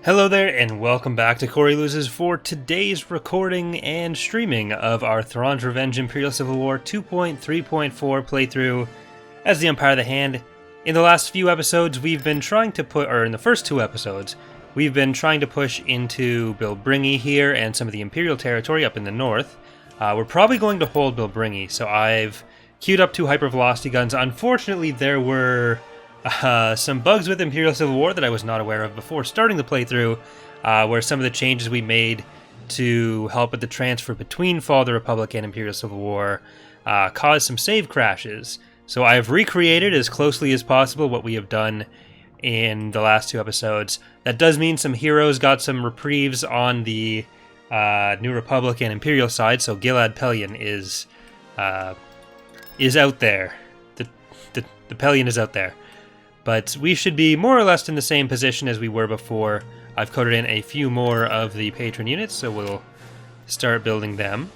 Hello there, and welcome back to Corey Loses for today's recording and streaming of our Thrawn's Revenge Imperial Civil War 2.3.4 playthrough as the Empire of the Hand. In the last few episodes, we've been trying to in the first two episodes, we've been trying to push into Bilbringi here and some of the Imperial territory up in the north. We're probably going to hold Bilbringi, so I've queued up two hypervelocity guns. Unfortunately, there were some bugs with Imperial Civil War that I was not aware of before starting the playthrough, where some of the changes we made to help with the transfer between Fall of the Republic and Imperial Civil War caused some save crashes. So I have recreated as closely as possible what we have done in the last two episodes. That does mean some heroes got some reprieves on the New Republic and Imperial side, so Gilad Pelion is out there. The Pelion is out there. But we should be more or less in the same position as we were before. I've coded in a few more of the patron units, so we'll start building them.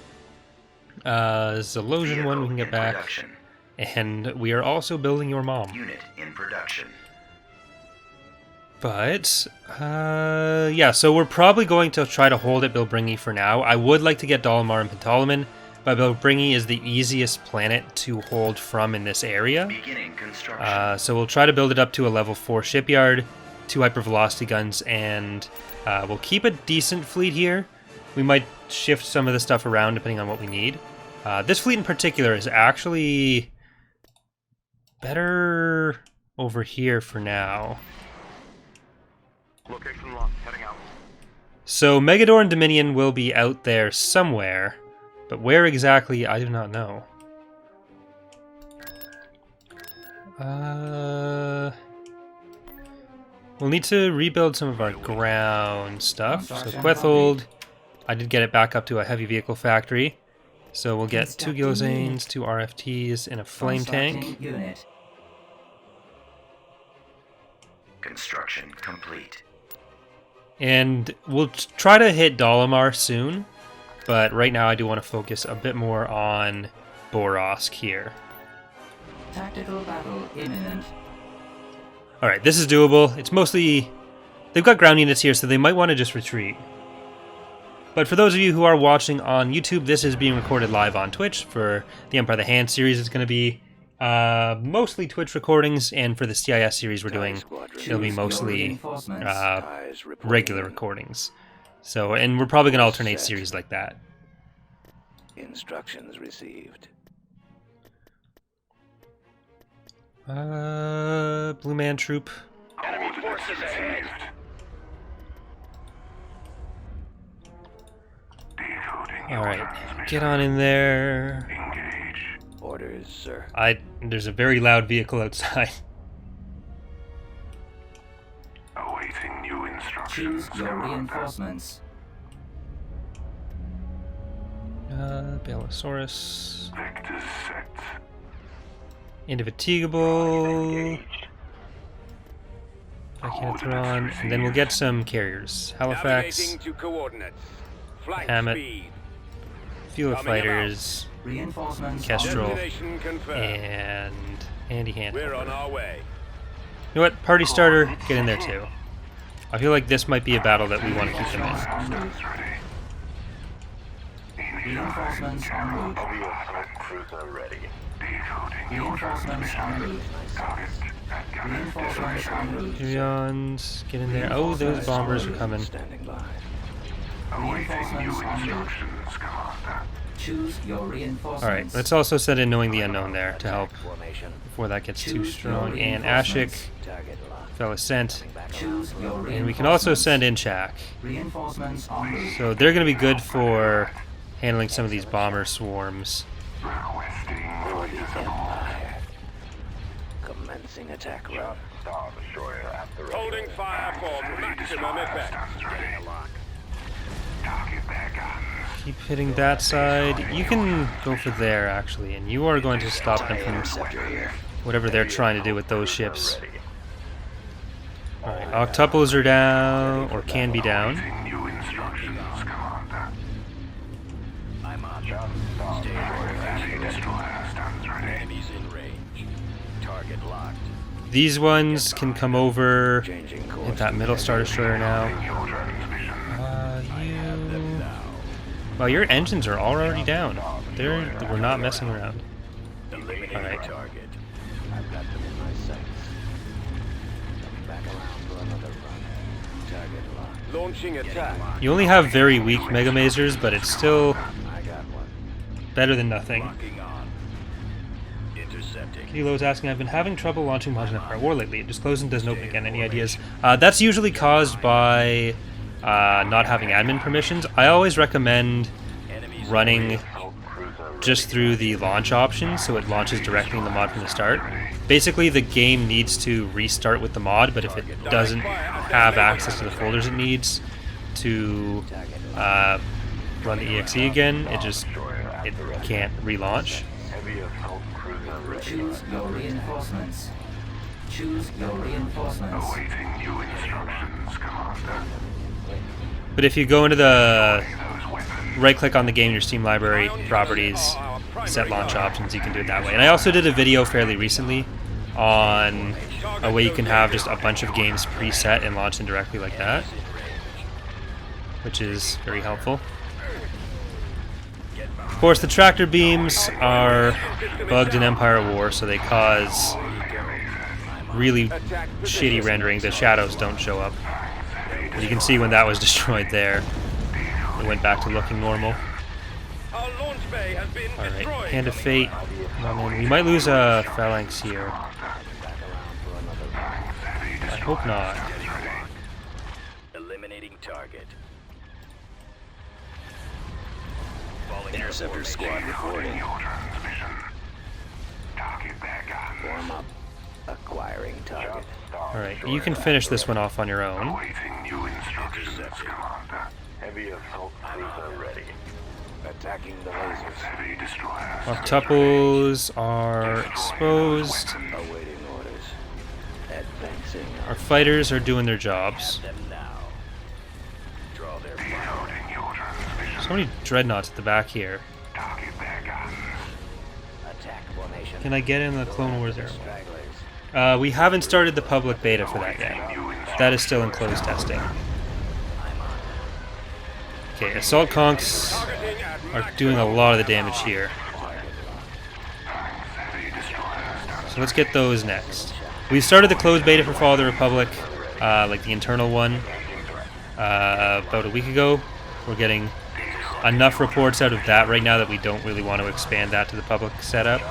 Zalosian one we can get back. Production. And we are also building your mom. Unit in production. But, yeah, so we're probably going to try to hold at Bilbringi for now. I would like to get Dalamar and Pentalaman, but Bilbringi is the easiest planet to hold from in this area. Beginning construction. So we'll try to build it up to a level 4 shipyard, 2 hypervelocity guns, and we'll keep a decent fleet here. We might shift some of the stuff around depending on what we need. This fleet in particular is actually better over here for now. Location locked, heading out. So Megador and Dominion will be out there somewhere. But where exactly, I do not know. We'll need to rebuild some of our ground stuff. So Quethold, I did get it back up to a heavy vehicle factory. So we'll get 2 Gilzanes, 2 RFTs, and a flame tank. Construction complete. And we'll try to hit Dalamar soon. But right now I do want to focus a bit more on Borosk here. Tactical battle imminent. Alright, this is doable. It's mostly... They've got ground units here, so they might want to just retreat. But for those of you who are watching on YouTube, this is being recorded live on Twitch. For the Empire of the Hand series, it's going to be mostly Twitch recordings, and for the CIS series we're doing, it'll be mostly regular recordings. So, and we're probably going to alternate series like that. Instructions received. Blue Man Troop. Enemy forces ahead. Alright, get on in there. Engage. Orders, sir. There's a very loud vehicle outside. Awaiting new instructions. Choose your reinforcements. Bellators. Vectors set. Indefatigable. Thrawn. And then we'll get some carriers. Halifax. Navigating to coordinates. Flight Hammett. speed. Field Fighters. Reinforcements. Kestrel. Destination confirmed. And Handy Hand. We're on our way. You know what? Party starter, get in there too. I feel like this might be a battle that we want to keep them in. Systems ready. Reinforcements en route. Cruiser ready. Decoding Reinforcements en route. target at gunner Reinforcements en route. Tyrions, get in there. Oh, those bombers are coming. standing by. Awaiting new instructions, Commander. Choose your reinforcements. Alright, let's also set in Knowing the Unknown there to help Formation. before that gets too Choose strong. your And Ashik, reinforcements. Target locked. fella sent. Choose your reinforcements. And we can also send in Chak. Reinforcements en route. So they're going to be good for handling some of these bomber swarms. Requesting For the Empire. commencing attack run. Star Destroyer at the ready. Holding fire for maximum effect. Ready. Target their guns. Keep hitting that side. You can go for there, actually, and you are going to stop them from Interceptor here. whatever they're trying to do with those ships. Alright, octuples are down, or can be down. Awaiting new instructions, Commander. I'm on. Stay alert. Destroyer stands ready. Enemies in range. Target locked. These ones can come over. Hit that middle Star Destroyer now. You... Well, your engines are already down. We're not messing around. Alright. Launching attack. You only have very weak Mega Mazers, but it's still better than nothing. Kilo's asking, I've been having trouble launching mods in Empire War lately. It just closed and doesn't open again. Any ideas? That's usually caused by not having admin permissions. I always recommend running just through the launch options, so it launches directly in the mod from the start. Basically, the game needs to restart with the mod, but if it doesn't have access to the folders it needs to run the EXE again, it can't relaunch. Choose your reinforcements. Choose your reinforcements. Awaiting new instructions, Commander. But if you go into the right-click on the game in your Steam library, properties, set launch options, you can do it that way. And I also did a video fairly recently on a way you can have just a bunch of games preset and launch them directly like that, which is very helpful. Of course, the tractor beams are bugged in Empire War, so they cause really shitty rendering. The shadows don't show up. But you can see when that was destroyed there, it went back to looking normal. Alright, Hand of Fate. We might lose a phalanx here. I hope not. Eliminating target. Interceptor squad reporting. Target back on. Warm up. Acquiring target. Alright, you can finish this one off on your own. Awaiting new instructions, Commander. Heavy assault cruiser ready. Attacking the lasers. Heavy destroyers. Octuples are exposed. Awaiting orders. Advancing. Our fighters are doing their jobs. Them now. Draw their Decoding your transmission. So many dreadnoughts at the back here. Target back on. attack formation. Can I get in the Clone Wars area? Stragglers. We haven't started the public beta for that yet. That is still in closed testing. Okay, Assault Conks are doing a lot of the damage here. So let's get those next. We started the closed beta for Fall of the Republic, like the internal one, about a week ago. We're getting enough reports out of that right now that we don't really want to expand that to the public setup.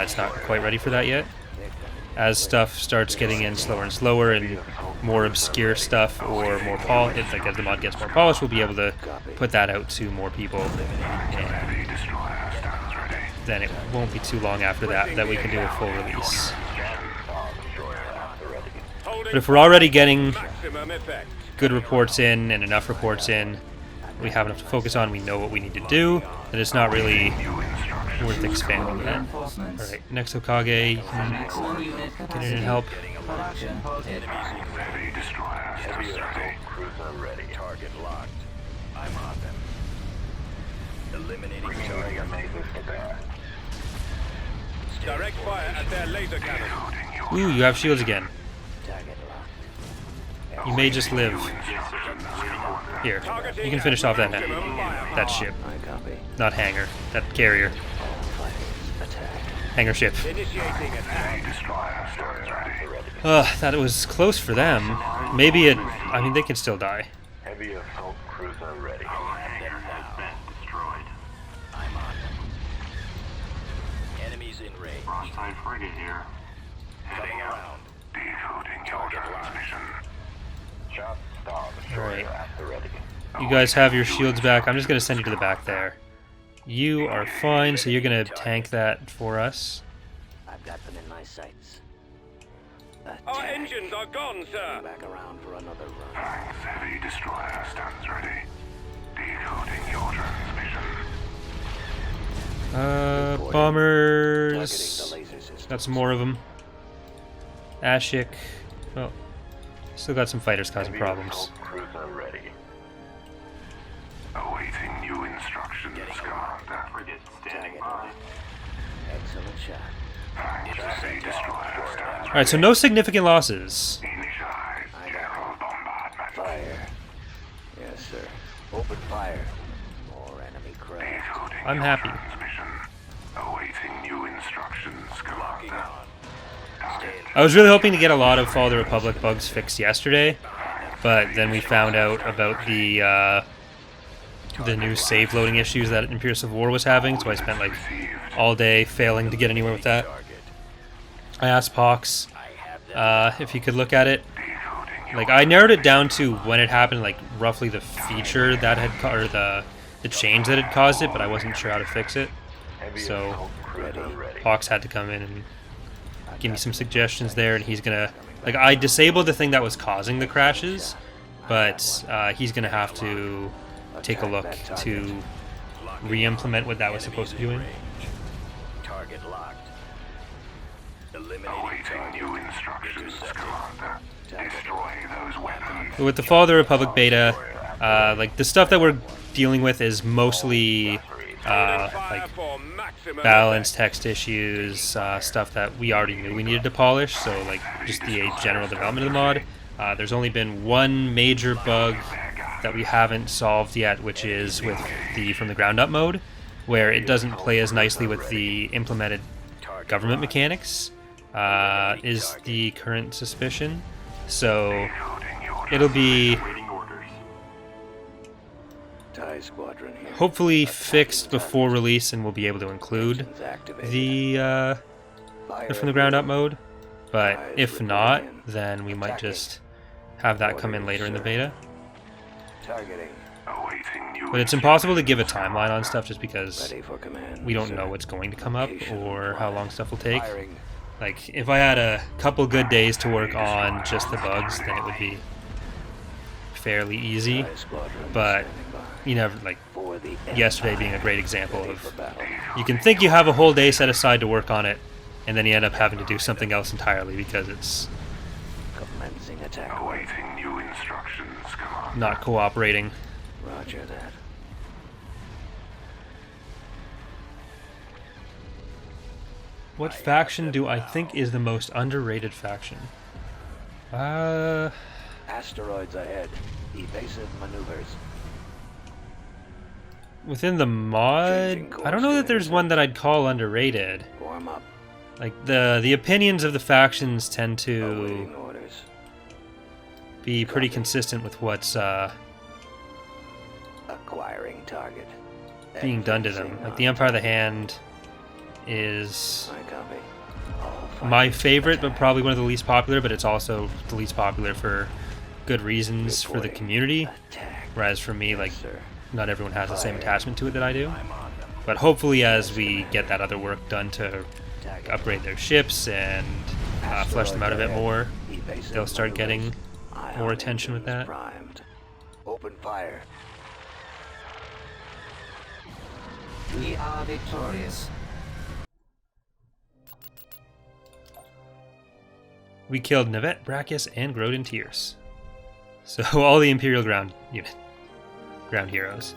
It's not quite ready for that yet. As stuff starts getting in slower and slower and more obscure stuff or more polished, like as the mod gets more polished, we'll be able to put that out to more people. And then it won't be too long after that we can do a full release. But if we're already getting good reports in and enough reports in, we have enough to focus on, we know what we need to do, then it's not really worth expanding that. Alright, next Hokage, you can get in and help. Production halted. Heavy destroyers. Heavy assault cruiser ready. Target locked. I'm on them. Eliminating target. Direct fire at their laser cannon. Ooh, you have shields again. Target locked. You may just live. Here, you can finish off that ship. I copy. Not hangar, that carrier. Fighters attack. Hangar ship. Initiating attack. That was close for them. Maybe it... I mean, they can still die. Heavy assault cruiser ready. Them now. Destroyed. I'm on them. Enemies in range. Broadside frigate here. Heading around. Decoding your transmission. Shot star destroyer Alright. at the ready. You guys have your shields back. I'm just going to send you to the back there. You are fine, so you're going to tank that for us. I've got them in my sights. Our Attack. engines are gone, sir. Back around for another run. Thanks, heavy destroyer stands ready. Decoding your transmission. Bombers. Targeting the laser system. Got some more of them. Ashik. Oh, still got some fighters causing problems. Cruiser ready. Awaiting new instructions, Commander. Frigate standing by. Excellent shot. Fantasy destroyer stands Alright, so no significant losses. Initialize general bombardment. Fire. Yes, sir. Open fire. More enemy craft. Decoding I'm your happy. transmission. Awaiting new instructions, Locking Commander. on. Stand. I was really hoping to get a lot of Fall of the Republic bugs fixed yesterday, but then we found out about the new save loading issues that Imperial Civil War was having, so I spent like all day failing to get anywhere with that. Target. I asked Pox I have them. if he could look at it. Decoding your Like, I narrowed it down to when it happened, like roughly the feature that had or the change that had caused it, but I wasn't sure how to fix it. So Pox had to come in and give me some suggestions there, and he's gonna, like, I disabled the thing that was causing the crashes, but he's gonna have to take a look to re-implement what that was supposed to be doing. Target locked. Eliminating awaiting target. new instructions, Commander. Destroy those weapons. But with the Fall of the Republic beta, like, the stuff that we're dealing with is mostly like balance, text issues, stuff that we already knew we needed to polish, so like just the general development of the mod. There's only been one major bug that we haven't solved yet, which is with the from the ground up mode, where it doesn't play as nicely with the implemented government mechanics, is the current suspicion. So it'll be TIE squadron here. hopefully fixed before release, and we'll be able to include the from the ground up mode. But if not, then we might just have that come in later in the beta. Targeting. Awaiting new But it's impossible to give a timeline on stuff just because Ready for command. we don't sir. know what's going to come up or how long stuff will take. Firing. Like, if I had a couple good days to work on just the bugs, then it would be fairly easy. TIE squadron But standing by. you never, like, For the yesterday Empire. being a great example Ready of, for battle. you can think you have a whole day set aside to work on it, and then you end up having to do something else entirely because it's Commencing attack. awaiting new instructions, Commander. not cooperating. Roger that. What faction do I think is the most underrated faction? Asteroids ahead. Evasive maneuvers. Within the mod, I don't know that there's one that I'd call underrated. Form up. Like, the opinions of the factions tend to Awaiting orders. be pretty consistent with what's Acquiring target. being done to them. Advancing Like, the on Empire of the Hand is My copy. All my fighters favorite, but attack. probably one of the least popular, but it's also the least popular for good reasons for the Reporting. community. Attack. Whereas for me, like, Sir. not everyone has the same attachment to it that I do. I'm on them. But hopefully, as we get that other work done to Target. upgrade their ships and flesh them out a bit more, Evasive they'll start getting maneuvers. Ion more attention with engines that. Primed. Open fire. We are victorious. We killed Nevet, Brachus, and Grodin Tierce. So all the Imperial ground heroes.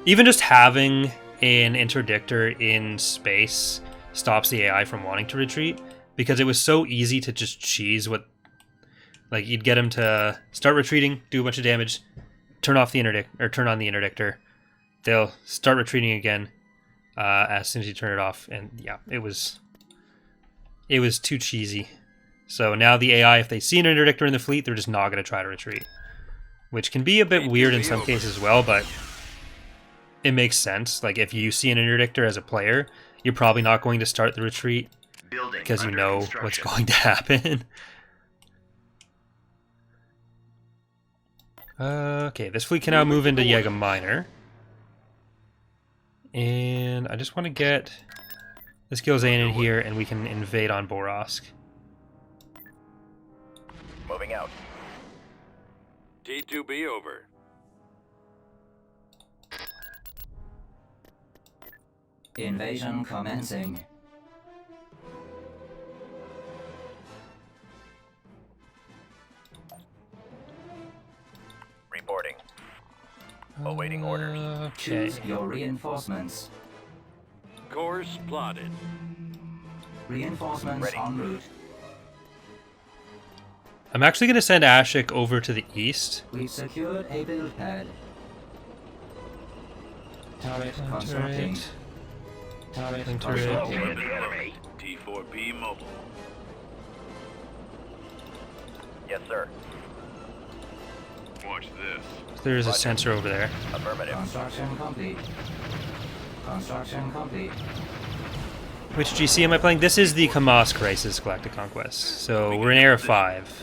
Even just having an interdictor in space stops the AI from wanting to retreat, because it was so easy to just cheese what, like, you'd get him to start retreating, do a bunch of damage, turn off the interdict or turn on the interdictor. They'll start retreating again as soon as you turn it off, and yeah, it was too cheesy. So now the AI, if they see an interdictor in the fleet, they're just not going to try to retreat, which can be a bit weird in some cases as well, but it makes sense. Like, if you see an interdictor as a player, you're probably not going to start the retreat because you know what's going to happen. Okay, this fleet can now move into Yega Minor. And I just want to get this Gilzane in here, and we can invade on Borosk. Moving out. T2B over. Invasion commencing. Reporting. Awaiting orders. Okay. Choose your reinforcements. Course plotted. Reinforcements Ready. en route. I'm actually going to send Ashik over to the east. We've secured a build pad. Turret constructing. Turret Turret. constructing. Enemy. T4P mobile. Yes, sir. Watch this. There's a sensor over there. Affirmative. Construction complete. Construction complete. Which GC am I playing? This is the Kamas Crisis Galactic Conquest. So we're in Era 5.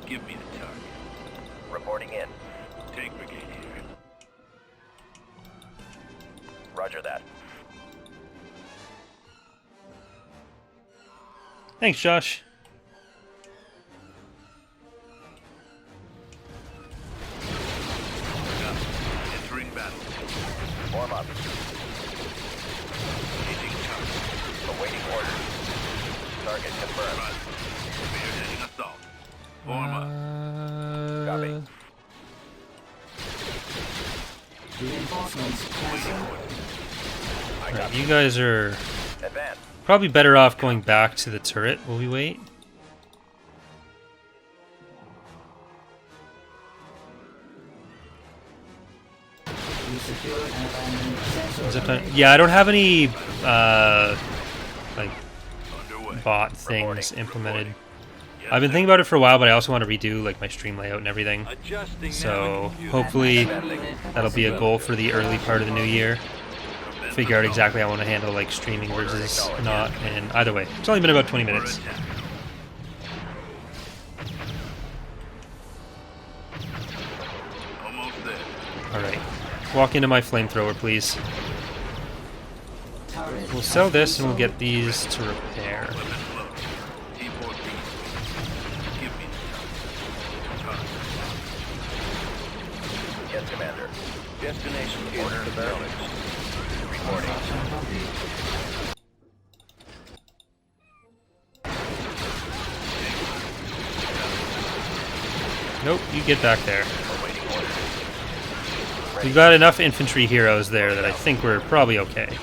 Give me the target. Reporting in. Tank brigade here. Roger that. Thanks, Josh. Entering battle. Form up. Engaging target. Awaiting orders. Target confirmed. Run. Spearheading assault. Form up. Copy. Reinforcements cancelled. I Right, got you guys are Advance. probably better off going back to the turret while we wait. We secured an abandoned sensor Is it array. time? Yeah, I don't have any like Underway. bot things implemented. Yes, I've been thinking about it for a while, but I also want to redo like my stream layout and everything. Adjusting So now. hopefully that'll be a goal for the early part of the new year. Figure out exactly how I want to handle like streaming versus not, and either way, it's only been about 20 minutes. Attack. Almost there. All right, walk into my flamethrower, please. Turret We'll sell this and we'll get these to repair. Weapons loaded. T4P. Give me the target. Yes, Commander. Destination Order acknowledged. Reporting. construction complete. Nope, you get back there. Awaiting orders. We've got enough infantry heroes there that I think we're probably okay.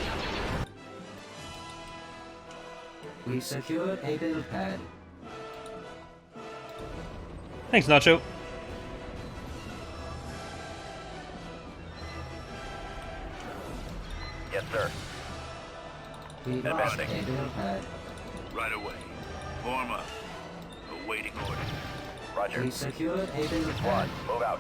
We secured a build pad. Thanks, Nacho. Yes, sir. We lost a Advancing. build pad. right away. Form up. Awaiting order. Roger. We secured a build Squad, pad. move out.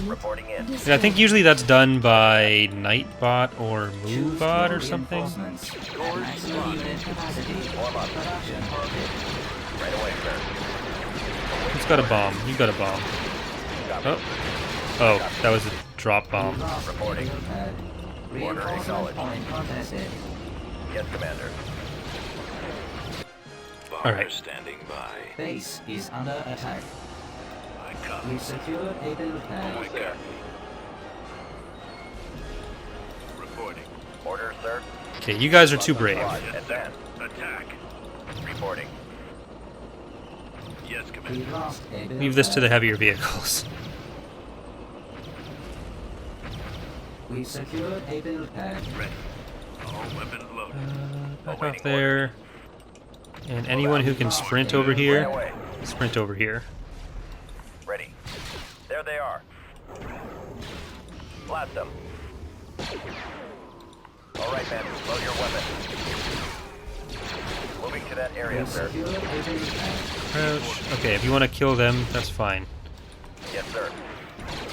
Reporting in. Yeah, I think usually that's done by Nightbot or Choose Moobot your or something. reinforcements. At maximum unit capacity. Form up. Production halted. Right away, sir. Who's got a bomb? You got a bomb. Copy. Oh. Oh, that was a drop We bomb. lost a Reporting. build pad. Order Reinforcement acknowledged. point contested. Yes, Commander. Bomber right. standing by. Base is under attack. I copy. We secured a build pad. Only copy. Reporting. Order, sir. Okay, you guys are too brave. Squad, Yes, sir. advance. Attack. Reporting. Yes, We Commander. lost a build Leave this to pad. the heavier vehicles. We secured a build pad. Ready. All weapons loaded. Back off there. And anyone who can sprint over Right here, away. sprint over here. Ready. There they are. Blast them. All right, men. Load your weapon. Moving to that area, We sir. secured a build pad. Crouch. Okay, if you want to kill them, that's fine. Yes, sir.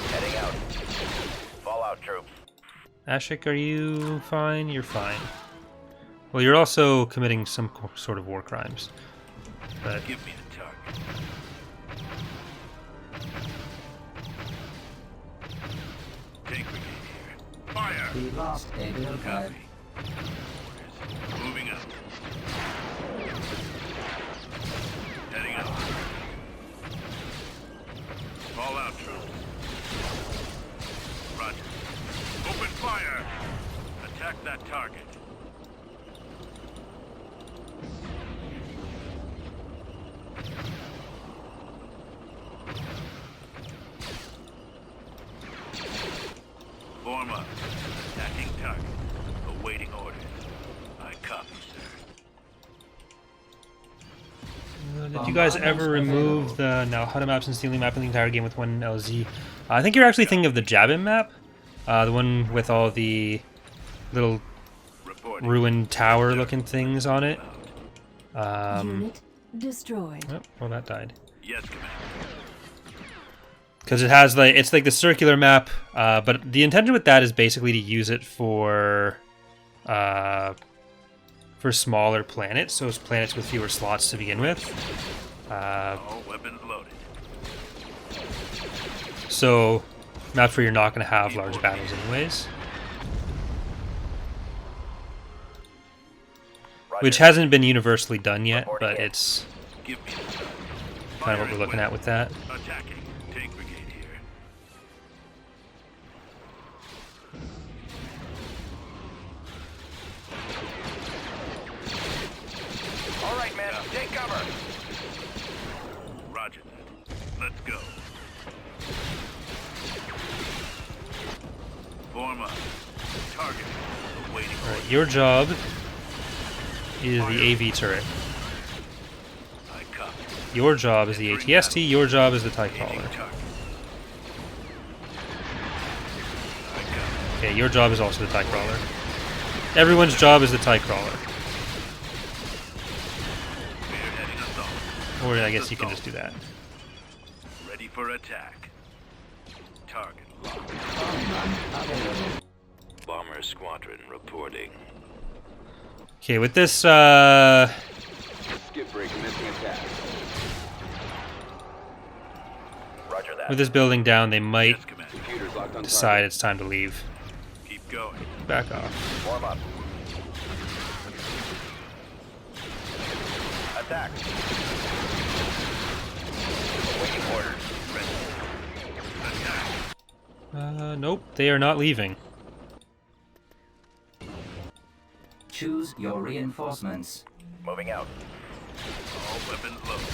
Heading out. Fallout troops. Ashik, are you fine? You're fine. Well, you're also committing some sort of war crimes. But Give me the target. Tank brigade here. Fire. We lost a build pad. Copy. Orders. Moving out. Heading out. Fallout troops. Roger. Open fire. Attack that target. Form up. Attacking target. Awaiting orders. I copy, sir. Did you guys ever remove the now HUD maps and stealing map in the entire game with one LZ? I think you're actually thinking of the Jabin map, the one with all the little Reporting. ruined tower-looking things on it. Unit destroyed. Oh, well, that died. Yes, Commander. Because it has like it's like the circular map, but the intention with that is basically to use it for smaller planets, so it's planets with fewer slots to begin with. All weapons loaded. So maps where you're not going to have large battles anyways. Which hasn't been universally done yet, but it's Give me the time. kind of what we're looking at with that. Attacking. Tank brigade here. All right, men, take cover. Roger that. Let's go. Form up. Target. Awaiting orders. Alright, your job is the AV turret. I copy. Your job is the ATST. Your job is the TIE crawler. Target. I copy. Okay, your job is also the TIE crawler. Everyone's job is the TIE crawler. Spearheading assault. Or I guess you can just do that. Ready for attack. Target locked. Bomber squadron reporting. Okay, with this Skip break missing attack. Roger that. with this building down, they might Yes, Commander. Computers locked on decide it's time to leave. Keep going. Back off. Form up. Attack. Awaiting orders. Ready. Attack. Nope, they are not leaving. Choose your reinforcements. Moving out. All weapons loaded.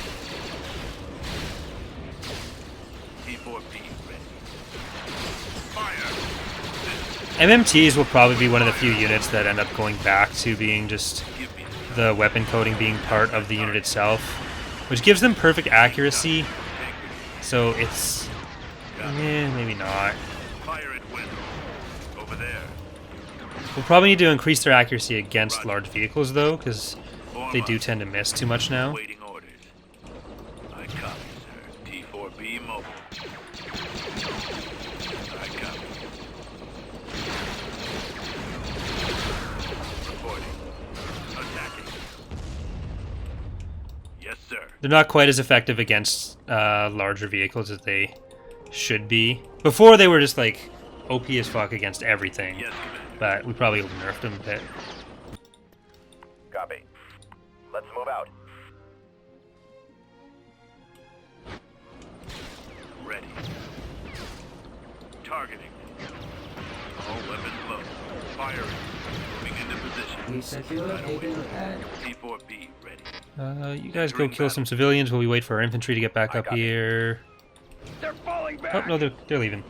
T4P ready. Fire! MMTs will probably be one of the few units that end up going back to being just Give me the weapon coding being part of the unit itself, which gives them perfect accuracy. So it's maybe not. fire at will. Over there. We'll probably need to increase their accuracy against large vehicles though, because they do tend to miss too much now. Waiting orders. I copy, sir. T4B mobile. I copy. Reporting. Attacking. Yes, sir. They're not quite as effective against larger vehicles as they should be. Before they were just like OP as fuck against everything, Yes, Commander. but we probably nerfed them a bit. Copy. Let's move out. Ready. Targeting. All weapons loaded. Firing. Moving into position. We secure a build pad. T4B ready. You guys go kill some civilians while we wait for our infantry to get back up here. They're falling back. Oh no, they're leaving.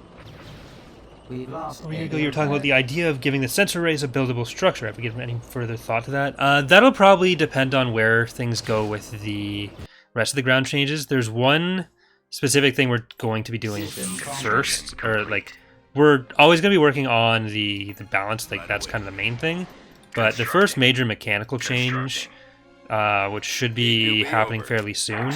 We've lost. A minute ago, you were talking about the idea of giving the sensor arrays a buildable structure. Have we given any further thought to that? That'll probably depend on where things go with the rest of the ground changes. There's one specific thing we're going to be doing first, or like we're always going to be working on the balance. Like that's kind of the main thing. But the first major mechanical change, which should be happening fairly soon,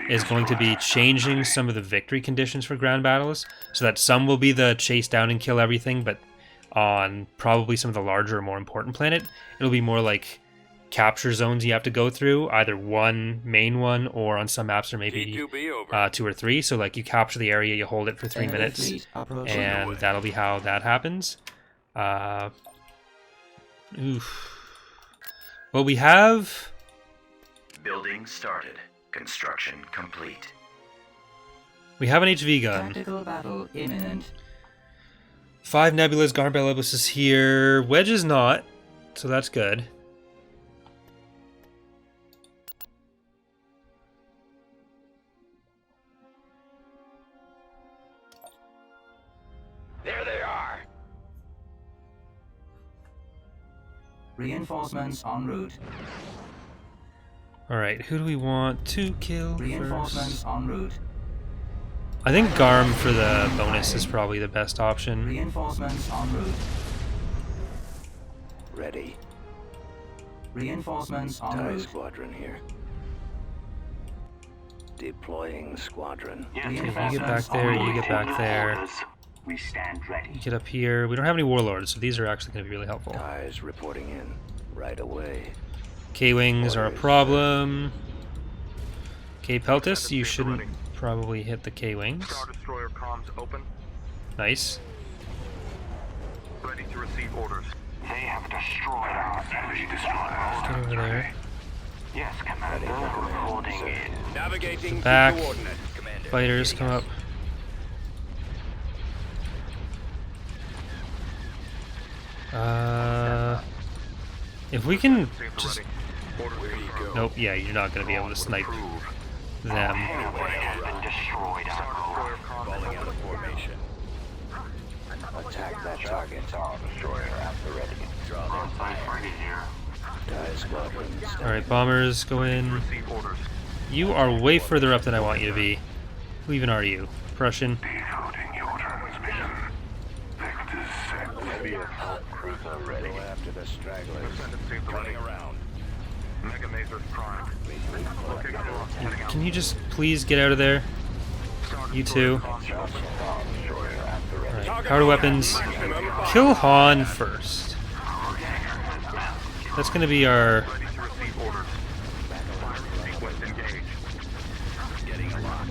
is going to be changing some of the victory conditions for ground battles, so that some will be the chase down and kill everything, but on probably some of the larger or more important planet, it'll be more like capture zones you have to go through, either one main one, or on some maps there may be T2B over. 2 or 3. So like you capture the area, you hold it for 3 minutes, and that'll be how that happens. Well, we have... Building started. Construction complete. We have an HV gun. Tactical battle imminent. 5 Nebulas, Garbelibus is here. Wedge is not, so that's good. There they are. Reinforcements en route. Alright, who do we want to kill Reinforcements first? en route. I think Garm for the bonus is probably the best option. Reinforcements en route. Ready. Reinforcements en TIE route. squadron here. Deploying squadron. Okay, you get back there, you get back there. We stand ready. You get up here. We don't have any warlords, so these are actually going to be really helpful. TIEs reporting in right away. K-Wings are a problem. K-Peltus, you shouldn't probably hit the K-Wings. Star Destroyer comms open. Nice. Ready to receive orders. They have destroyed our enemy destroyers. Get over there. Yes, Commander. Reporting in. Navigating Back. to coordinates, Commander. Fighters come up. If we can just... Ready. Orders confirmed. Nope, yeah, you're not going to be able to snipe them. Has been destroyed. Star Destroyer comms Falling out open. of formation. Attack that target. Star Destroyer at the ready. Draw their fire. here. TIE squadron. Alright, bombers, go in. Receive orders. You are way further up than I want you to be. Who even are you? Prussian? Decoding your transmission. Vectors set. Heavy assault cruiser ready. Go after the stragglers. Ascendancy of the running around. Mega Mazers prime. Locating door. Heading out. Can you just please get out of there? Star You Destroyer too. comms open. Alright, power weapons. Kill Han first. That's going to be our... Ready to receive orders. Firing sequence engaged. Getting a lock.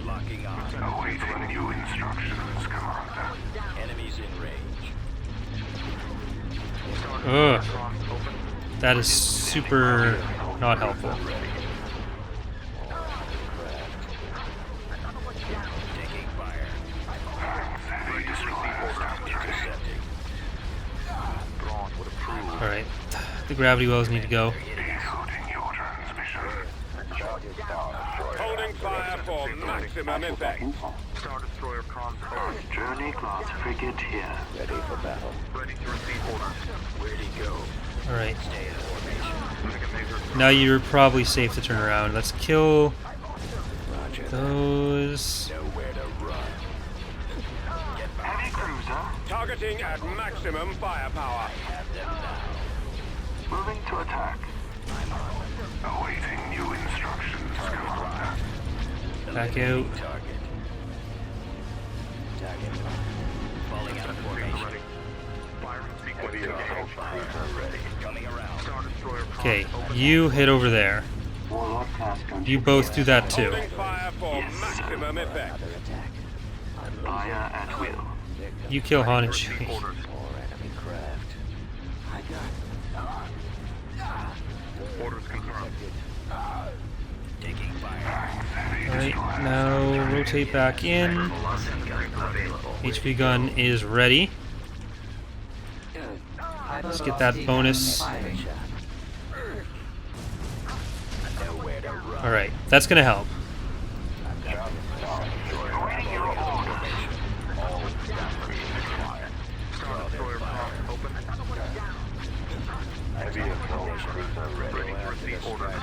Locking on. Awaiting new instructions, Commander. Enemies in range. Ugh, Comms open. that is super not helpful. Taking fire. Heavy destroyers Intercepting. Braun would approve. Alright, the gravity wells need to go. decoding your transmission. Holding fire for maximum impact. Star Destroyer comms open. Journey class frigate here. Ready for battle. Ready to receive orders. Where'd he go? Alright, Stay in formation. Mega Mazers now you're probably safe to turn around. Let's kill Roger. those. Nowhere to run. Heavy cruiser. targeting at maximum firepower. Have them now. Moving to attack. Awaiting new instructions, Commander. Back out. Eliminating target. Target. Falling out of formation. Ready. Firing sequence engaged. Ready. Coming around. Star Destroyer comms Okay, open. you hit over there. Warlord class You both do that too. Holding fire for Yes, sir. maximum effect. Another attack. Fire at will. Victim You kill Han and Receive Chewie. orders. or enemy craft. I got Orders confirmed. taking fire. Alright, now rotate back in. HP gun is ready. Let's get that bonus. Nowhere to run. Alright, that's gonna help. Star Destroyer comms open. Heavy assault cruiser Ready to receive orders.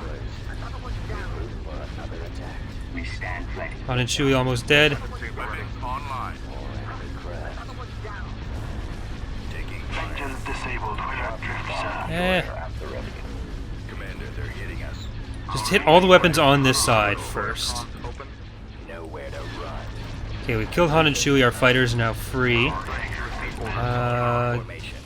for another attack. We stand ready. Han and Chewie almost dead. Weapons online. Or enemy craft. Taking fire. Engines disabled for your drift, sir. Eh, At the ready. Commander, they're hitting us. just hit all the weapons on this side first. Comms open. Nowhere to run. Okay, we killed Han and Chewie. Our fighters are now free. Ready to receive orders. Formation.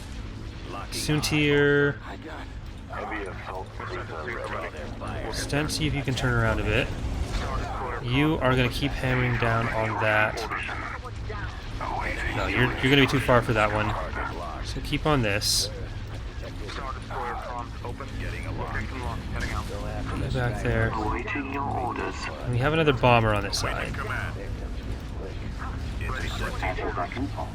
Locking Soontier. I got heavy assault cruiser ready. Their fire. Sten, see if you can turn around a bit. Star Destroyer You are gonna keep hammering down on that. Awaiting No, you're gonna be too far for that one. Target locked. So keep on this. Star Destroyer comms open. Getting a location lock. Heading out. Go after the Back there. Awaiting your orders. And we have another bomber on this side. Command. At weapon pole.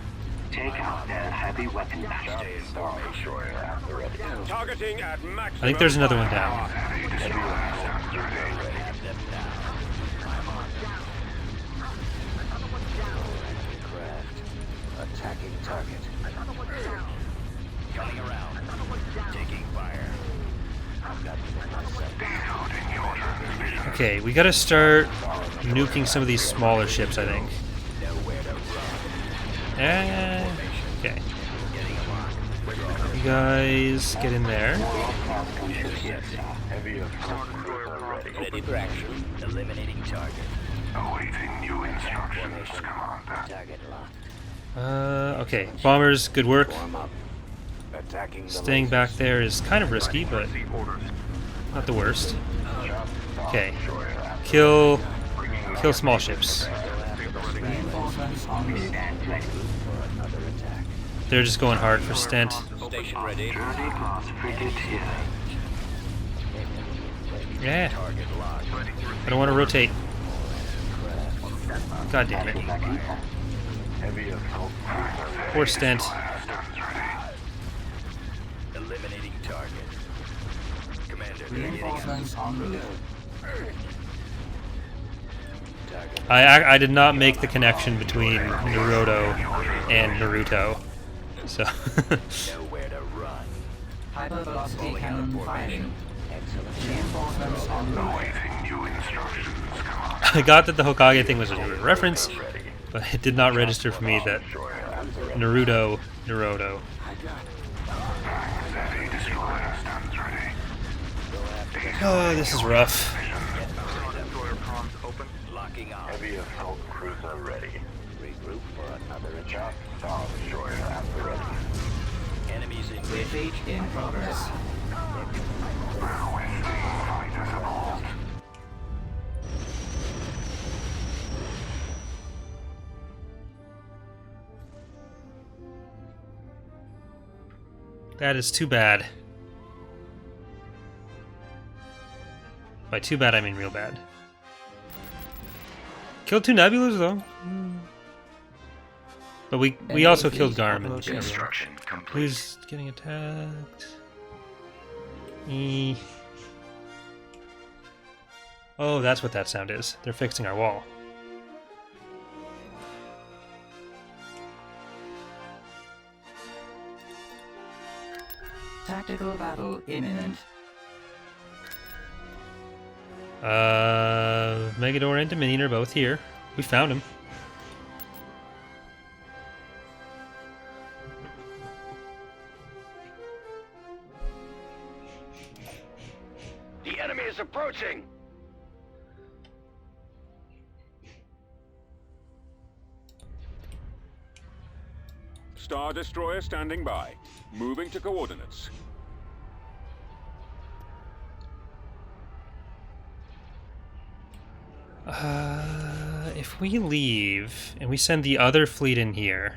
Take out their heavy weapon batteries. Stay in formation. At the ready. Targeting at maximum I think there's another one down. Heavy destroyers at ready. Have them now. I'm on. Or enemy craft. Attacking target. Coming around. Taking fire. Decoding your transmission. Okay, we gotta start nuking some of these smaller ships, I think. Okay. You guys get in there. Ready for action. Eliminating target. Awaiting new instructions, Commander. Target locked. Okay. Bombers, good work. Form up. Attacking the Staying back there is kind of risky, but Receive orders. not the worst. Okay. Kill small ships. Reinforcements en route. another attack. They're just going hard for Stent. Station ready. Journey past frigate here. Yeah. Target locked. I don't want to rotate. God damn it. Heavy assault cruiser. Poor Stent. Stands ready. Eliminating target. Commander, Reinforcements en route. target. I did not make the connection between Naruto and Naruto. So Nowhere to run. Hypervelocity cannon firing. Excellent. Reinforcements en route. Awaiting new instructions, Commander. I got that the Hokage thing was a reference, but it did not register for me that Naruto. Heavy destroyer stands ready. Oh, this is rough. Destroyer comms open. Locking on. Heavy assault cruiser ready. Regroup for another attack. Star destroyer at the ready. Enemies in Retreat in progress. Witnessing fighters aboard. That is too bad. By too bad, I mean real bad. Killed 2 Nebulas, though. But we also killed Garmin. Construction complete. Who's getting attacked? Eh. Oh, that's what that sound is. They're fixing our wall. Tactical battle imminent. Megador and Dominion are both here. We found him. The enemy is approaching. Star Destroyer standing by. Moving to coordinates. If we leave and we send the other fleet in here.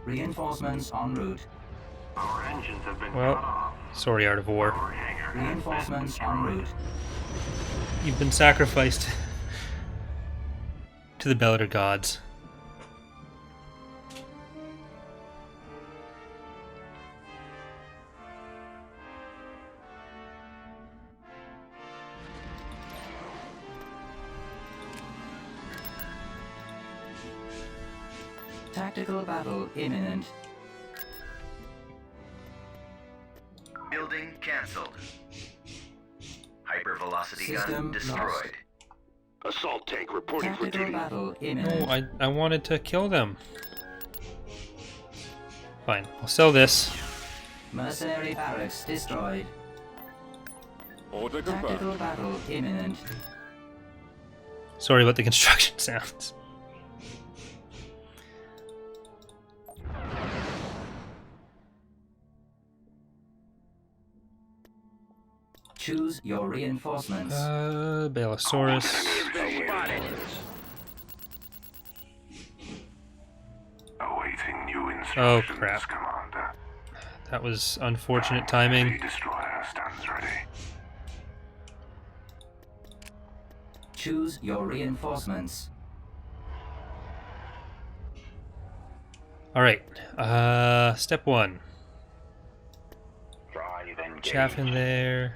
Reinforcements en route. Our engines have been cut Well, off. sorry, Art of War. Our hangar has been Reinforcements en route. You've been sacrificed to the Bellator gods. Tactical battle imminent. Building cancelled. Hypervelocity gun System destroyed. Assault tank reporting for Tactical duty. battle No, imminent. I wanted to kill them. Fine, I'll sell this. Mercenary barracks destroyed. Order Tactical confirmed. battle imminent. Sorry about the construction sounds. Choose your reinforcements. Bellosaurus. awaiting new Oh, instructions, crap. Commander. That was unfortunate timing. Heavy destroyer stands ready. Choose your reinforcements. Alright, step 1. Drive engage. Chaff in there.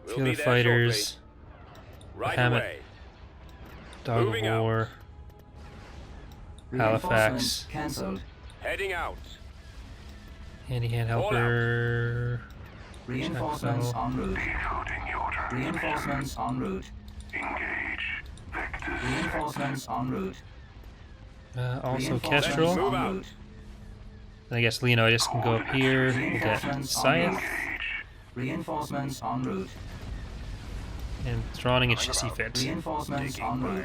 We'll Feel be the there fighters. Right Hammett. away. Dog of Moving out. War. Reinforcements Halifax. cancelled. Heading out. Handy-hand helper. Reinforcements en route. Decoding your transmission. Reinforcements en route. Engage. Vectors. Reinforcements en route. Also Reinforcements Kestrel. Move en out. route. And I guess Leonidas can go up here and get Reinforcements en Scythe. route. Reinforcements en route. And Thrawning it should see fit. Reinforcements en route.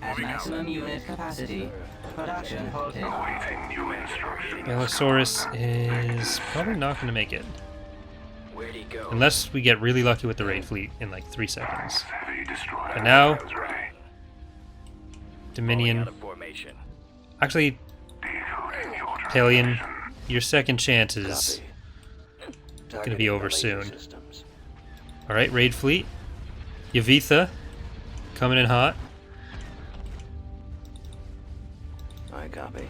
At maximum unit capacity. Production halted. Awaiting new instructions. Bellators is probably not going to make it. Where'd he go? Unless we get really lucky with the raid fleet in like 3 seconds. Heavy destroyer. But now, Is ready. Dominion. Formation. Actually, Decoding your Pelion, transmission. your second chance is Gonna be over soon. Alright, raid fleet. Yavitha, coming in hot. I copy.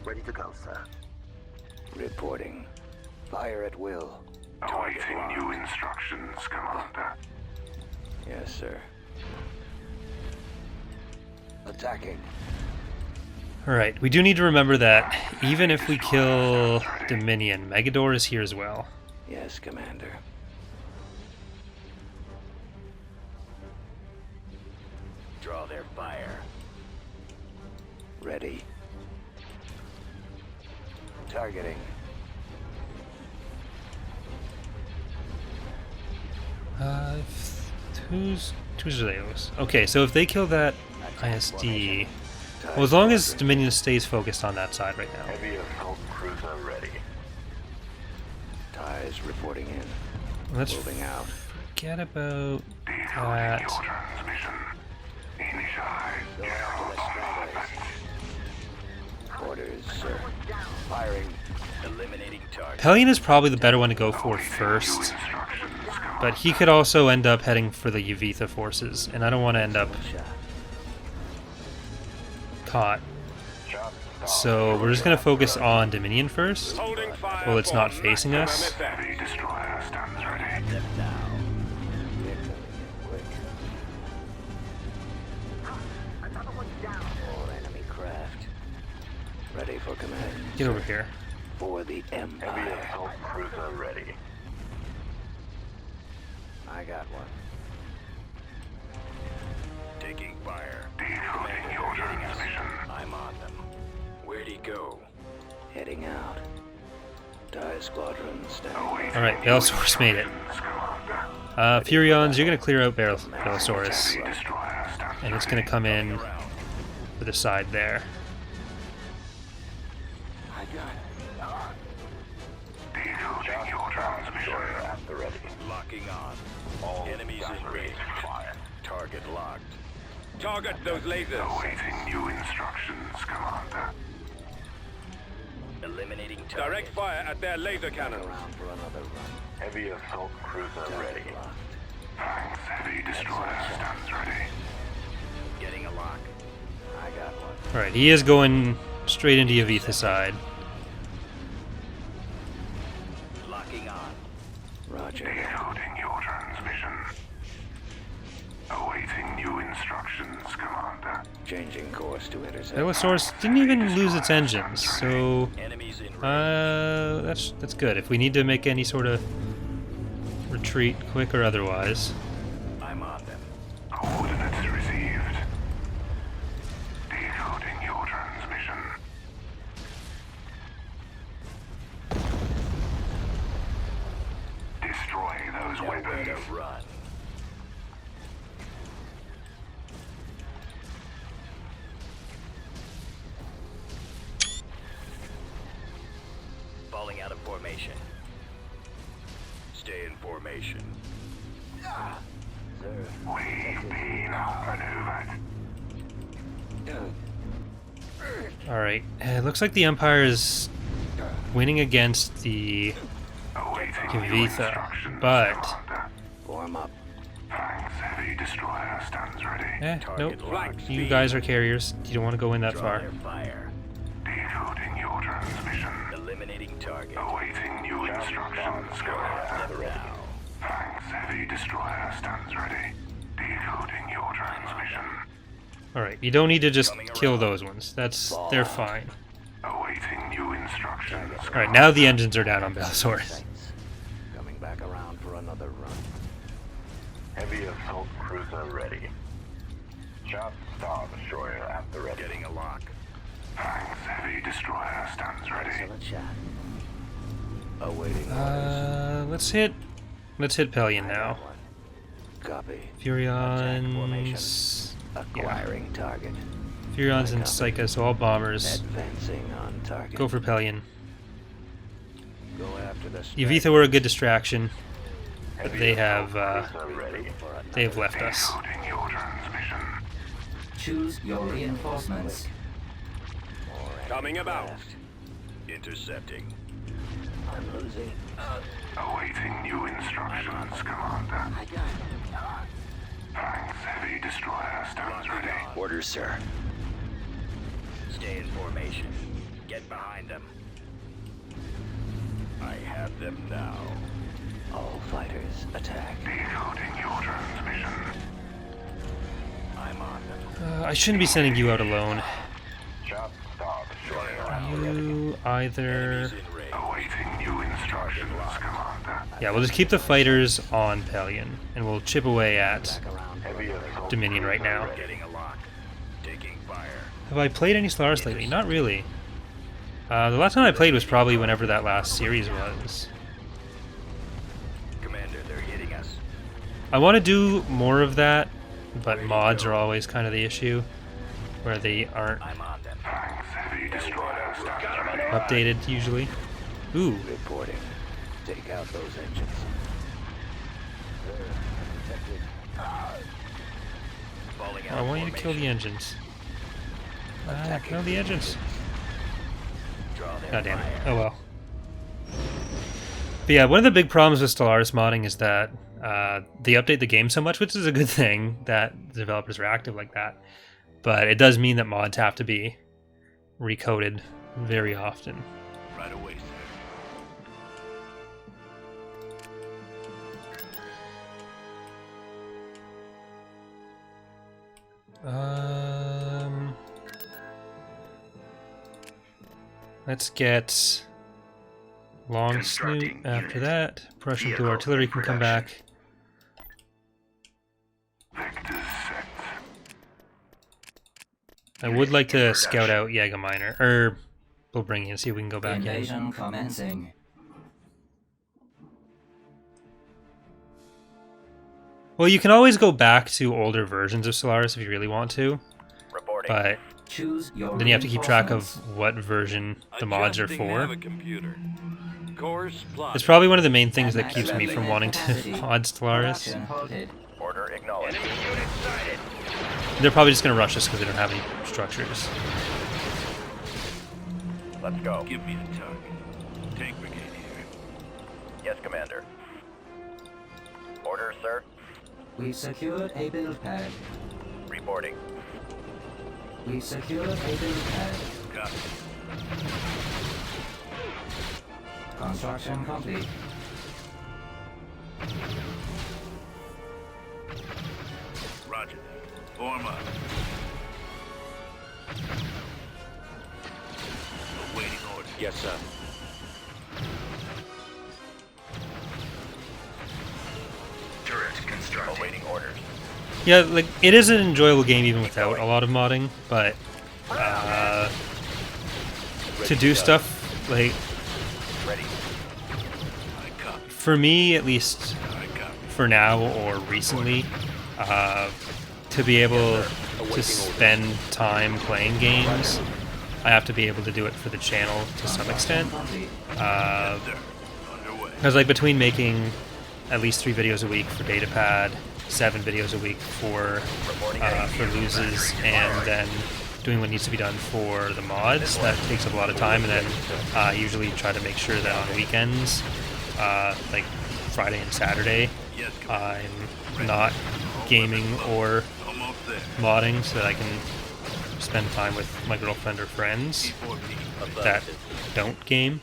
Ready to go, sir. Reporting. Fire at will. Awaiting new instructions, Commander. Yes, sir. Attacking. Alright, we do need to remember that even if we kill Dominion, Megador is here as well. Yes, Commander. Draw their fire. Ready. Targeting. Who's Zeus? Okay, so if they kill that ISD, well, as long as Dominion stays focused on that side right now. Heavy assault cruiser ready. Ties reporting in. Let's Moving out. forget about Decoding that. your transmission. Initialize. Orders, sir. Firing. Eliminating target. Pelion is probably the better one to go for first, Instructions, but he could also end up heading for the Yavitha forces, and I don't want to end up caught. So we're just going to focus on Dominion first. Holding fire. Well, it's not for facing us. maximum effect. Heavy destroyer stands ready. Them down. They're coming in quick. All enemy craft. Ready for command. Get over here. For the Heavy Empire. assault cruiser ready. I got one. Taking fire. Decoding your transmission. I'm on them. Where'd he go? Heading out. Die squadron standing. Alright, Bellators made it. Furions, you're going to clear out Bellators, Heavy destroyer stands and it's going to come in for the side there. I got it. Decoding your transmission. At the ready. Locking on. All enemies in range. Fire. Target locked. Target those lasers. Awaiting new instructions, Commander. Eliminating target. Direct fire at their laser cannons. Around for another run. Heavy assault cruiser ready. Target locked. Thanks, heavy destroyer stands ready. Getting a lock. I got one. Alright, he is going straight into Yavitha side. Locking on. Roger. Decoding your transmission. Awaiting new instructions, Commander. Changing course to intercept. Bellators didn't even lose its engines, so Enemies in range. that's good. If we need to make any sort of retreat, quick or otherwise. I'm on them. Coordinates received. Decoding your transmission. Destroy those Nowhere weapons. to run. Falling out of formation. Stay in formation. Sir. We've been outmaneuvered. Alright, it looks like the Empire is winning against the Awaiting new Yavitha, instructions, but Commander. Form up. Thanks, heavy destroyer stands ready. nope. Target locked. You guys are carriers. You don't want to go in that Draw far. their fire. Decoding your transmission. Eliminating target. Awaiting new instructions, Commander. Them now. Thanks, heavy destroyer stands ready. Decoding your transmission. Alright, you don't need to just kill those ones. They're fine. Awaiting new instructions. Alright, now the engines are down on Bellators. Coming back around for another run. Heavy assault cruiser ready. Just Star Destroyer at the ready. Getting a lock. Thanks, heavy destroyer stands ready. Excellent shot. Awaiting orders. Let's hit Pelion now. Copy. Furions. Acquiring target. Furions and Psycha, so all bombers. Advancing on target. Go for Pelion. Go after the Yavitha were a good distraction, but they have Ready. left us. Decoding your transmission. Choose your reinforcements. Coming about. Intercepting. I'm losing. Awaiting new instructions, Commander. I got it. Thanks, heavy destroyer stands ready. Orders, sir. Stay in formation. Get behind them. I have them now. All fighters attack. Decoding your transmission. I'm on them. I shouldn't be sending you out alone. Just Star Destroyer at the ready. You either... Enemies in range. Awaiting new instructions, Commander. Yeah, we'll just keep the fighters on Pelion, and we'll chip away at Back around. Heavy assault Dominion right now. Getting a lock. Taking fire. Have I played any Stellaris lately? Not really. The last time I played was probably whenever that last series was. Commander, they're hitting us. I want to do more of that, but mods are always kind of the issue, where they aren't I'm on them. Thanks, heavy destroyer stands ready. updated usually. Ooh, Reporting. Take out those engines. Falling out I of want you to kill the formation. engines. Kill the engines. Draw their God damn it. fire. Oh well. But yeah, one of the big problems with Stellaris modding is that they update the game so much, which is a good thing that the developers are active like that. But it does mean that mods have to be recoded very often. Right away, sir. Let's get Long Snoot after that. Prussian Blue Artillery can come back. Vectors set. I would like to scout out Jägerminer, or we'll bring in and see if we can go back in. Invasion commencing. Well, you can always go back to older versions of Stellaris if you really want to, Reporting. but Choose your then you have to keep track of reinforcements. what version the mods are Adjusting for. navigator. Course plotted. It's probably one of the main things that keeps me Maximum from wanting to capacity. mod Stellaris. Production halted. Order acknowledged. Enemy unit sighted. They're probably just going to rush us because they don't have any structures. Let's go. Give me the target. Tank brigade here. Yes, Commander. Order, sir. We've secured a build pad. Reporting. We've secured a build pad. Copy. Construction complete. Roger. Form up. Awaiting orders. Yes, sir. Turret constructed. Awaiting orders. Yeah, like it is an enjoyable game even without a lot of modding, but to do stuff like Ready. I copy. for me at least I copy. for now or recently, to be able to spend time playing games, I have to be able to do it for the channel to some extent. Complete. Sir. Underway. Because like between making at least 3 videos a week for Datapad, 7 videos a week for loses, and then doing what needs to be done for the mods, that takes up a lot of time. And then I usually try to make sure that on weekends, like Friday and Saturday, Yes, Commander. I'm not gaming or Almost there. modding, so that I can spend time with my girlfriend or friends T14. that don't game.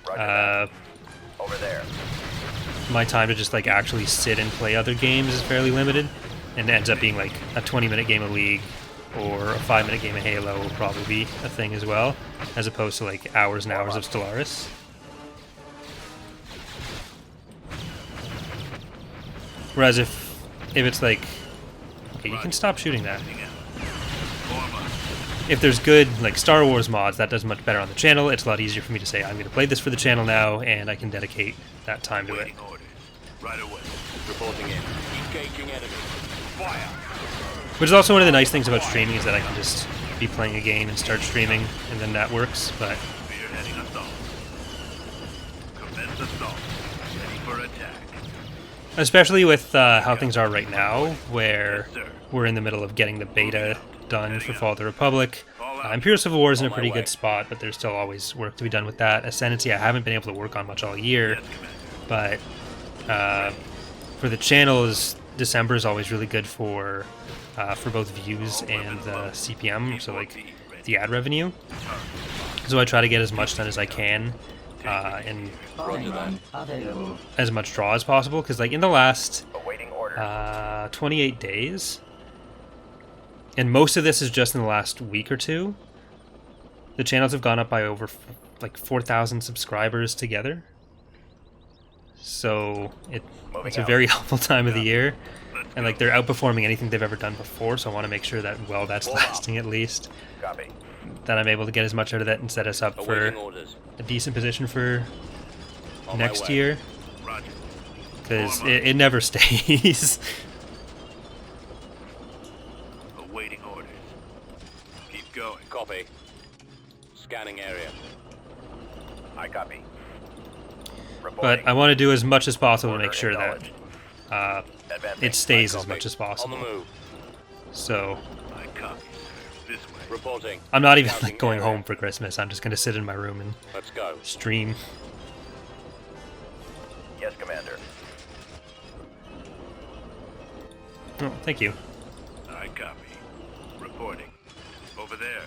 Over there. My time to just like actually sit and play other games is fairly limited. and it ends up being like a 20-minute game of League or a 5-minute game of Halo will probably be a thing as well, as opposed to like hours and hours of Stellaris. Whereas if it's like, okay, you can stop shooting that. If there's good like Star Wars mods, that does much better on the channel. It's a lot easier for me to say I'm going to play this for the channel now, and I can dedicate that time to it. Right away. Reporting in. Engaging enemy. Fire. Which is also one of the nice things about streaming is that I can just be playing a game and start streaming, and then that works. But Spearheading assault. Commence assault. Ready for attack. especially with how things are right now, where we're in the middle of getting the beta done for Fall of the Republic. Imperial Civil War is in a pretty good spot, but there's still always work to be done with that. Ascendancy, I haven't been able to work on much all year, but for the channels, December is always really good for both views and CPM, so like the ad revenue. So I try to get as much done as I can, and as much draw as possible, because like in the last 28 days, and most of this is just in the last week or two, the channels have gone up by over like 4,000 subscribers together. So it's a very helpful time of the year, and like they're outperforming anything they've ever done before. So I want to make sure that while that's lasting, at least that I'm able to get as much out of that and set us up for a decent position for next year, because it never stays. Awaiting orders. Keep going. Copy. Scanning area. I copy. But I want to do as much as possible to make sure that it stays as much as possible. On the move. So I copy. This way. Reporting. I'm not even like going home for Christmas. I'm just going to sit in my room and Let's go. stream. Yes, Commander. Oh, thank you. I copy. Reporting. Over there.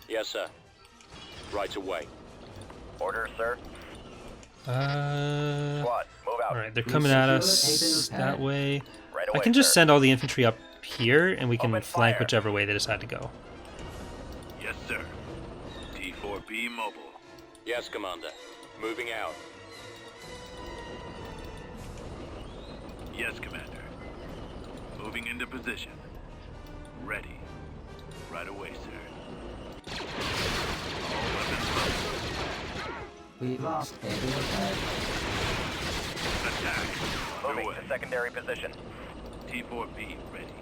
Yes, sir. Right away. Order, sir. Squad, move out. Alright, they're coming at us that way. Right I away, can just sir. send all the infantry up here, and we can Open flank fire. whichever way they decide to go. Yes, sir. T4B mobile. Yes, Commander. Moving out. Yes, Commander. Moving into position. Ready. Right away, sir. All weapons loaded. We've lost a Bellators. Attack. Moving Away. to secondary position. T4B ready.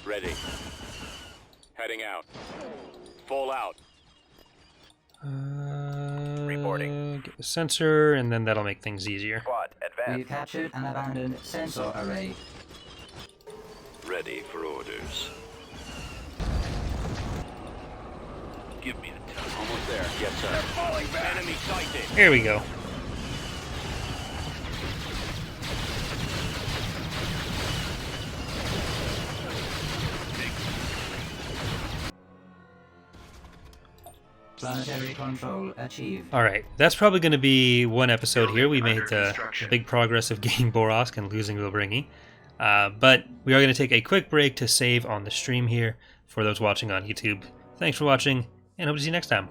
Ready. Heading out. Fall out. Reporting. Get the sensor, and then that'll make things easier. Squad, advance. We've captured an abandoned sensor array. Ready for orders. Give me the time. Almost there. Yes, sir. They're falling back. Enemy sighted. Here we go. Planetary control achieved. Alright, that's probably going to be one episode here. We made the big progress of getting Borosk and losing Lilbringi. But we are going to take a quick break to save on the stream here for those watching on YouTube. Thanks for watching, and hope to see you next time.